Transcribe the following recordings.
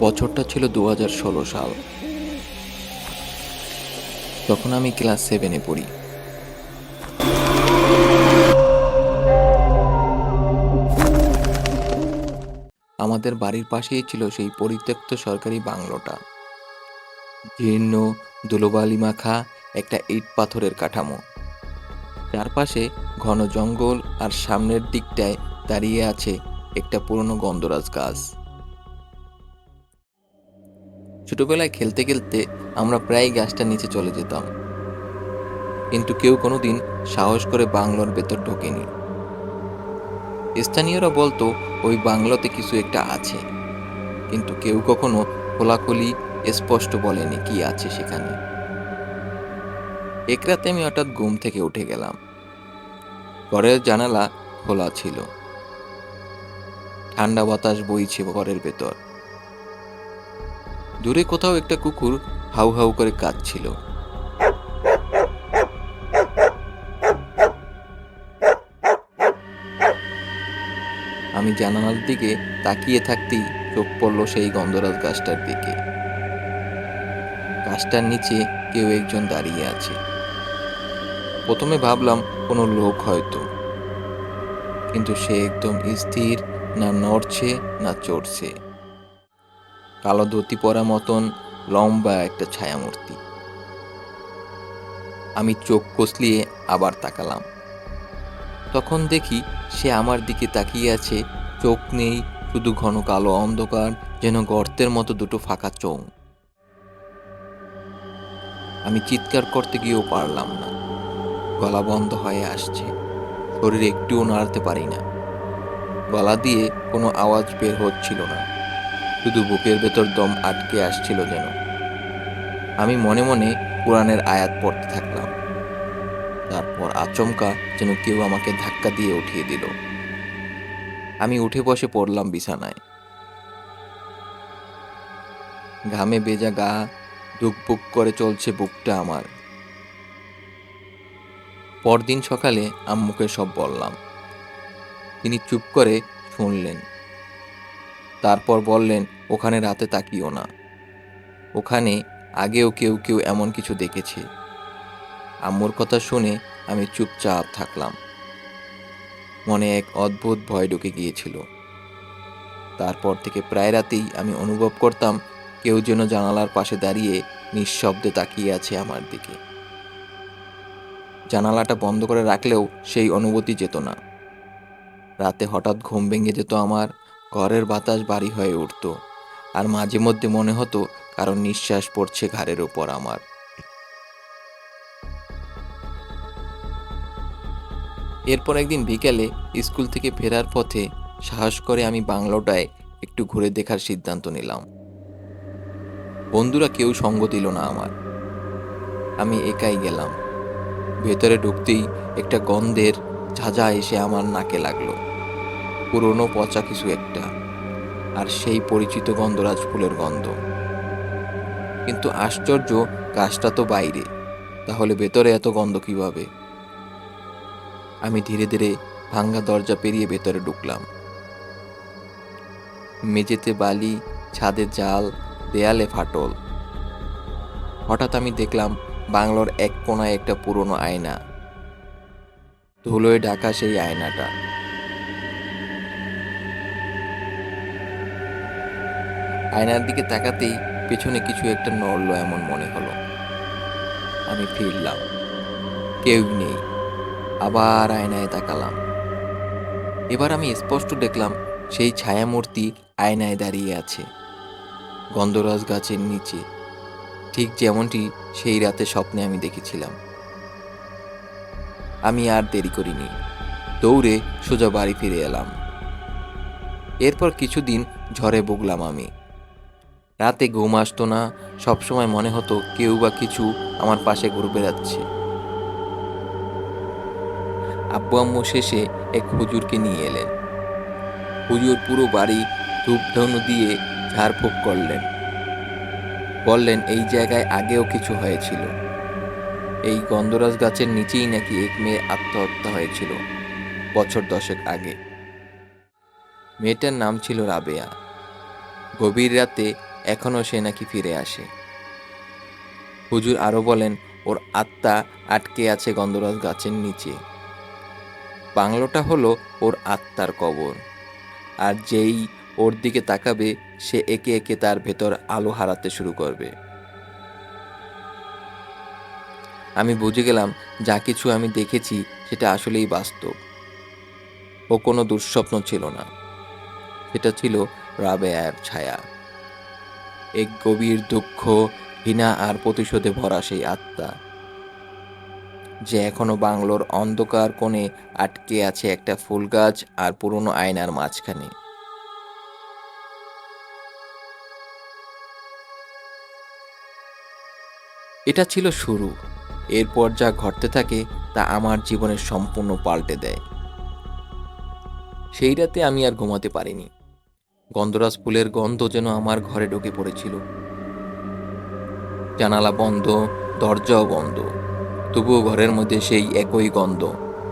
বছরটা ছিল 2016 সাল। তখন আমি ক্লাস 7-এ পড়ি। আমাদের বাড়ির পাশেই ছিল সেই পরিত্যক্ত সরকারি বাংলোটা। জীর্ণ, ধুলোবালি মাখা একটা ইট পাথরের কাঠামো। চারপাশে ঘন জঙ্গল আর সামনের দিকটায় দাঁড়িয়ে আছে একটা পুরনো গন্ধরাজ গাছ। ছোটবেলায় খেলতে খেলতে আমরা প্রায়ই গাছটার নিচে চলে যেতাম, কিন্তু কেউ কোনোদিন সাহস করে বাংলোর ভেতর ঢোকেনি। স্থানীয়রা বলতো ওই বাংলোতে কিছু একটা আছে, কিন্তু কেউ কখনো খোলাখুলি স্পষ্ট বলেনি কি আছে সেখানে। এক রাতে আমি হঠাৎ ঘুম থেকে উঠে গেলাম। ঘরের জানালা খোলা ছিল, ঠান্ডা বাতাস বইছে ঘরের ভেতর। দূরে কোথাও একটা কুকুর হাউ হাউ করে কাঁদছিল। আমি জানালার দিকে তাকিয়ে থাকতেই চোখ পড়ল সেই গন্ধরাজ গাছটার দিকে। গাছটার নিচে কেউ একজন দাঁড়িয়ে আছে। প্রথমে ভাবলাম কোনো লোক হয়তো, কিন্তু সে একদম স্থির, না নড়ছে না চড়ছে। কালো ধুতি পরা মতন লম্বা একটা ছায়ামূর্তি। আমি চোখ কষলিয়ে আবার তাকালাম। তখন দেখি সে আমার দিকে তাকিয়ে আছে। চোখ নেই, শুধু ঘন কালো অন্ধকার, যেন গর্তের মতো দুটো ফাঁকা চোখ। আমি চিৎকার করতে গিয়েও পারলাম না। গলা বন্ধ হয়ে আসছে, শরীর একটুও নাড়াতে পারি না। গলা দিয়ে কোনো আওয়াজ বের হচ্ছিল না, শুধু বুকের ভেতর দম আটকে আসছিল যেন। আমি মনে মনে কোরআনের আয়াত পড়তে থাকলাম। তারপর আচমকা যেন কেউ আমাকে ধাক্কা দিয়ে উঠিয়ে দিল। আমি উঠে বসে পড়লাম বিছানায়। ঘামে ভেজা গা, ধুকপুক করে চলছে বুকটা আমার। পরদিন সকালে আম্মুকে সব বললাম। তিনি চুপ করে শুনলেন। তারপর বললেন, ওখানে রাতে তাকিও না। ওখানে আগেও কেউ কেউ এমন কিছু দেখেছে। আম্মুর কথা শুনে আমি চুপচাপ থাকলাম। মনে এক অদ্ভুত ভয় ঢুকে গিয়েছিল। তারপর থেকে প্রায় রাতেই আমি অনুভব করতাম কেউ যেন জানালার পাশে দাঁড়িয়ে নিঃশব্দে তাকিয়ে আছে আমার দিকে। জানালাটা বন্ধ করে রাখলেও সেই অনুভূতি যেত না। রাতে হঠাৎ ঘুম ভেঙে যেত আমার, ঘরের বাতাস ভারী হয়ে উঠত, আর মাঝে মধ্যে মনে হতো কারণ নিঃশ্বাস পড়ছে ঘাড়ের উপর আমার। এরপর একদিন বিকেলে স্কুল থেকে ফেরার পথে সাহস করে আমি বাংলোটায় একটু ঘুরে দেখার সিদ্ধান্ত নিলাম। বন্ধুরা কেউ সঙ্গ দিল না আমার। আমি একাই গেলাম। ভেতরে ঢুকতেই একটা গন্ধের ঝাঁঝা এসে আমার নাকে লাগলো। পুরনো পচা কিছু একটা, আর সেই পরিচিত গন্ধরাজ ফুলের গন্ধ। কিন্তু আশ্চর্য, গাছটা তো বাইরে, তাহলে ভেতরে এত গন্ধ কিভাবে? আমি ধীরে ধীরে ভাঙ্গা দরজা পেরিয়ে ভেতরে ঢুকলাম। মেঝেতে বালি, ছাদে জাল, দেয়ালে ফাটল। হঠাৎ আমি দেখলাম বাংলোর এক কোণায় একটা পুরনো আয়না। ধুলোয় ঢাকা সেই আয়নাটা। আয়নার দিকে তাকাতেই পেছনে কিছু একটা নড়ল এমন মনে হলো। আমি ফিরলাম, কেউ নেই। আবার আয়নায় তাকালাম। এবার আমি স্পষ্ট দেখলাম সেই ছায়ামূর্তি আয়নায় দাঁড়িয়ে আছে, গন্ধরাজ গাছের নিচে, ঠিক যেমনটি সেই রাতে স্বপ্নে আমি দেখেছিলাম। আমি আর দেরি করিনি, দৌড়ে সোজা বাড়ি ফিরে এলাম। এরপর কিছুদিন ঝড়ে ভুগলাম আমি। রাতে ঘুম আসতো না, সবসময় মনে হতো কেউ বা কিছু আমার পাশে ঘুরে বেড়াচ্ছে। আব্বু আম্মু শেষে এক হুজুরকে নিয়ে এলেন। হুজুর পুরো বাড়ি ধূপধনু দিয়ে ঝাড়ফুঁক করলেন। বললেন এই জায়গায় আগেও কিছু হয়েছিল। এই গন্ধরাজ গাছের নিচেই নাকি এক মেয়ে আত্মহত্যা হয়েছিল বছর 10 আগে। মেয়েটার নাম ছিল রাবেয়া। গভীর রাতে এখনও সে নাকি ফিরে আসে। হুজুর আরও বলেন, ওর আত্মা আটকে আছে গন্ধরাজ গাছের নিচে। বাংলোটা হলো ওর আত্মার কবর, আর যেই ওর দিকে তাকাবে সে একে একে তার ভেতর আলো হারাতে শুরু করবে। আমি বুঝে গেলাম যা কিছু আমি দেখেছি সেটা আসলেই বাস্তব। ও কোনো দুঃস্বপ্ন ছিল না, সেটা ছিল রাবেয়ার ছায়া। এক গভীর দুঃখ, ঘৃণা আর প্রতিশোধে ভরা সেই আত্মা, যে এখনো বাংলোর অন্ধকার কোণে আটকে আছে একটা ফুল গাছ আর পুরনো আয়নার মাঝখানে। এটা ছিল শুরু। এরপর যা ঘটতে থাকে তা আমার জীবনের সম্পূর্ণ পাল্টে দেয়। সেই রাতে আমি আর ঘুমাতে পারিনি। গন্ধরাজ ফুলের গন্ধ যেন আমার ঘরে ঢুকে পড়েছিল। জানালা বন্ধ, দরজাও বন্ধ, তবুও ঘরের মধ্যে সেই একই গন্ধ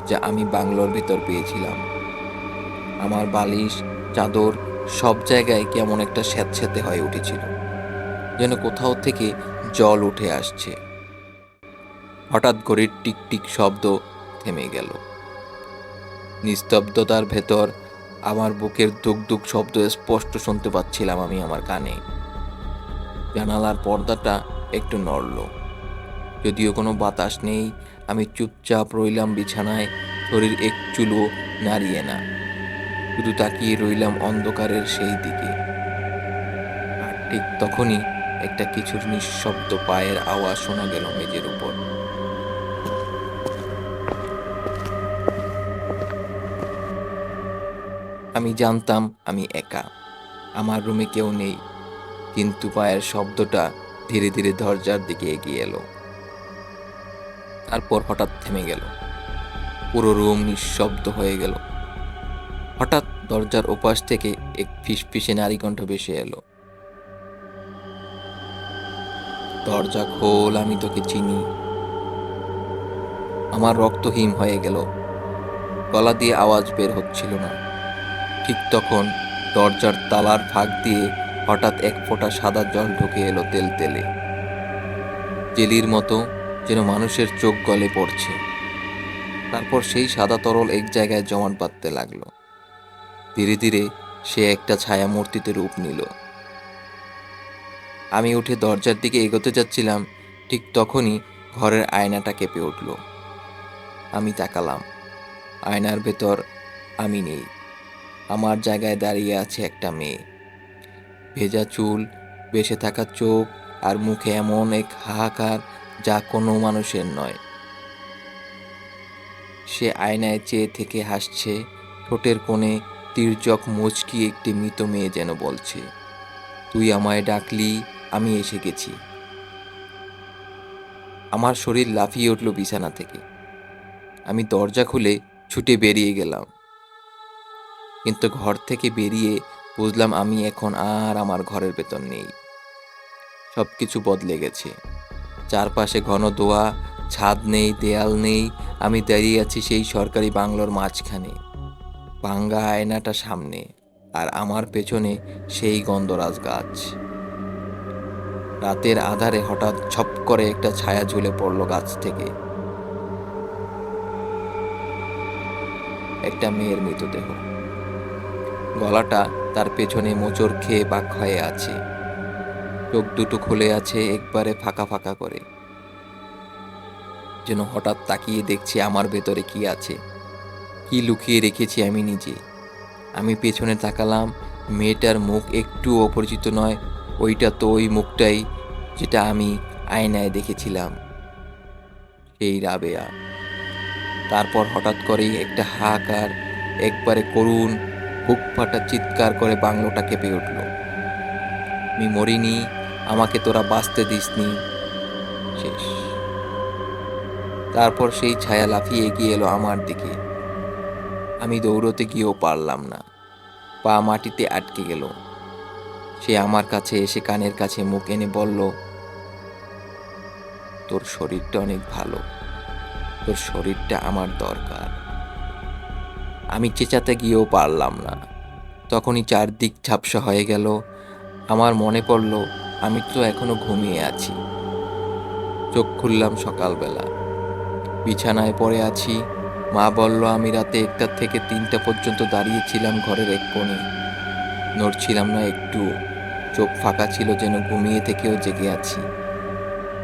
যা আমি বাংলোর ভিতর পেয়েছিলাম। আমার বালিশ, চাদর সব জায়গায় কেমন একটা স্যাঁতস্যাঁতে হয়ে উঠেছিল, যেন কোথাও থেকে জল উঠে আসছে। হঠাৎ ঘড়ির টিকটিক শব্দ থেমে গেল। নিস্তব্ধতার ভেতর আমার বুকের দুক দুক শব্দ স্পষ্ট শুনতে পাচ্ছিলাম আমি আমার কানে। জানালার পর্দাটা একটু নড়ল, যদিও কোনো বাতাস নেই। আমি চুপচাপ রইলাম বিছানায়, শরীর এক চুলও নাড়িয়ে না, শুধু তাকিয়ে রইলাম অন্ধকারের সেই দিকে। আর ঠিক তখনই একটা কিছুর নিঃশব্দ পায়ের আওয়াজ শোনা গেল মেঝের উপর। আমি জানতাম আমি একা, আমার রুমে কেউ নেই, কিন্তু পায়ের শব্দটা ধীরে ধীরে দরজার দিকে এগিয়ে এলো। তারপর হঠাৎ থেমে গেল। পুরো রুম নিঃশব্দ হয়ে গেল। হঠাৎ দরজার ওপাশ থেকে এক ফিসফিসে নারী কণ্ঠ ভেসে এলো, দরজা খোল, আমি তোকে চিনি। আমার রক্ত হিম হয়ে গেল, গলা দিয়ে আওয়াজ বের হচ্ছিল না। ঠিক তখন দরজার তালার ফাঁক দিয়ে হঠাৎ এক ফোঁটা সাদা জল ঢুকে এলো তেলতেলে, জেলির মতো, যেন মানুষের চোখ গলে পড়ছে। তারপর সেই সাদা তরল এক জায়গায় জমাট বাঁধতে লাগলো। ধীরে ধীরে সে একটা ছায়া মূর্তিতে রূপ নিল। আমি উঠে দরজার দিকে এগোতে যাচ্ছিলাম, ঠিক তখনই ঘরের আয়নাটা কেঁপে উঠল। আমি তাকালাম, আয়নার ভেতর আমি নেই। আমার জায়গায় দাঁড়িয়ে আছে একটা মেয়ে, ভেজা চুল, বেসে থাকা চোখ, আর মুখে এমন এক হাহাকার যা কোনো মানুষের নয়। সে আয়নায় চেয়ে থেকে হাসছে, ঠোঁটের কোণে তির্যক মুচকি একটি মৃত মেয়ে যেন বলছে, তুই আমায় ডাকলি, আমি এসে গেছি। আমার শরীর লাফিয়ে উঠল বিছানা থেকে। আমি দরজা খুলে ছুটে বেরিয়ে গেলাম, কিন্তু ঘর থেকে বেরিয়ে বুঝলাম আমি এখন আর আমার ঘরের ভেতর নেই। সব কিছু বদলে গেছে। চারপাশে ঘন দোয়া, ছাদ নেই, দেয়াল নেই। আমি দাঁড়িয়ে আছি সেই সরকারি বাংলোর মাঝখানে, ভাঙ্গা আয়নাটা সামনে, আর আমার পেছনে সেই গন্ধরাজ গাছ। রাতের আধারে হঠাৎ ছপ করে একটা ছায়া ঝুলে পড়ল গাছ থেকে, একটা মেয়ের মৃতদেহ। গলাটা তার পেছনে মোচড় খেয়ে বাঁক হয়ে আছে, চোখ দুটো খুলে আছে একবারে ফাঁকা ফাঁকা করে, যেন হঠাৎ তাকিয়ে দেখছে আমার ভেতরে কি আছে, কি লুকিয়ে রেখেছি আমি নিজে। আমি পেছনে তাকালাম, মেয়েটার মুখ একটু অপরিচিত নয়। ওইটা তো ওই মুখটাই যেটা আমি আয়নায় দেখেছিলাম, সেই রাবেয়া। তারপর হঠাৎ করেই একটা হাহাকার, একবারে করুণ, বুক ফাটা চিৎকার করে বাংলোটা কেঁপে উঠল, আমি মরিনি, আমাকে তোরা বাঁচতে দিসনি, শেষ। তারপর সেই ছায়া লাফিয়ে এগিয়ে এলো আমার দিকে। আমি দৌড়তে গিয়েও পারলাম না, পা মাটিতে আটকে গেল। সে আমার কাছে এসে কানের কাছে মুখ এনে বলল, তোর শরীরটা অনেক ভালো, তোর শরীরটা আমার দরকার। আমি চেঁচাতে গিয়েও পারলাম না। তখনই চারদিক ঝাপসা হয়ে গেল, আমার মনে পড়ল আমি তো এখনো ঘুমিয়ে আছি। চোখ খুললাম সকালবেলা, বিছানায় পড়ে আছি। মা বলল আমি রাতে 1টা থেকে 3টা পর্যন্ত দাঁড়িয়েছিলাম ঘরের এক কোণে, নড়ছিলাম না একটুও। চোখ ফাঁকা ছিল, যেন ঘুমিয়ে থেকেও জেগে আছি।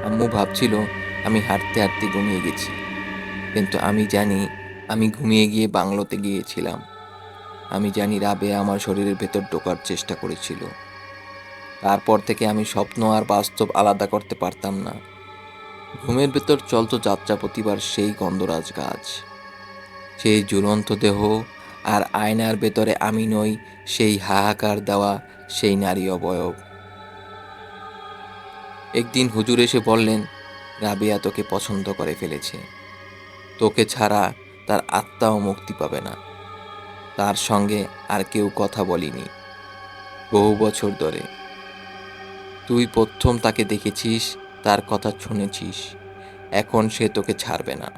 আম্মু ভাবছিল আমি হাঁটতে হাঁটতে ঘুমিয়ে গেছি, কিন্তু আমি জানি আমি ঘুমিয়ে গিয়ে বাংলোতে গিয়েছিলাম। আমি জানি রাবেয়া আমার শরীরের ভেতর ঢোকার চেষ্টা করেছিল। তারপর থেকে আমি স্বপ্ন আর বাস্তব আলাদা করতে পারতাম না। ঘুমের ভেতর চলতো যাত্রাপ্রতিবার সেই গন্ধরাজ গাছ, সেই ঝুলন্ত দেহ, আর আয়নার ভেতরে আমি নই, সেই হাহাকার দেওয়া সেই নারী অবয়ব। একদিন হুজুর এসে বললেন, রাবেয়া তোকে পছন্দ করে ফেলেছে। তোকে ছাড়া তার আত্মাও মুক্তি পাবে না। তার সঙ্গে আর কেউ কথা বলিনি বহু বছর ধরে। তুই প্রথম তাকে দেখেছিস, তার কথা শুনেছিস। এখন সে তোকে ছাড়বে না।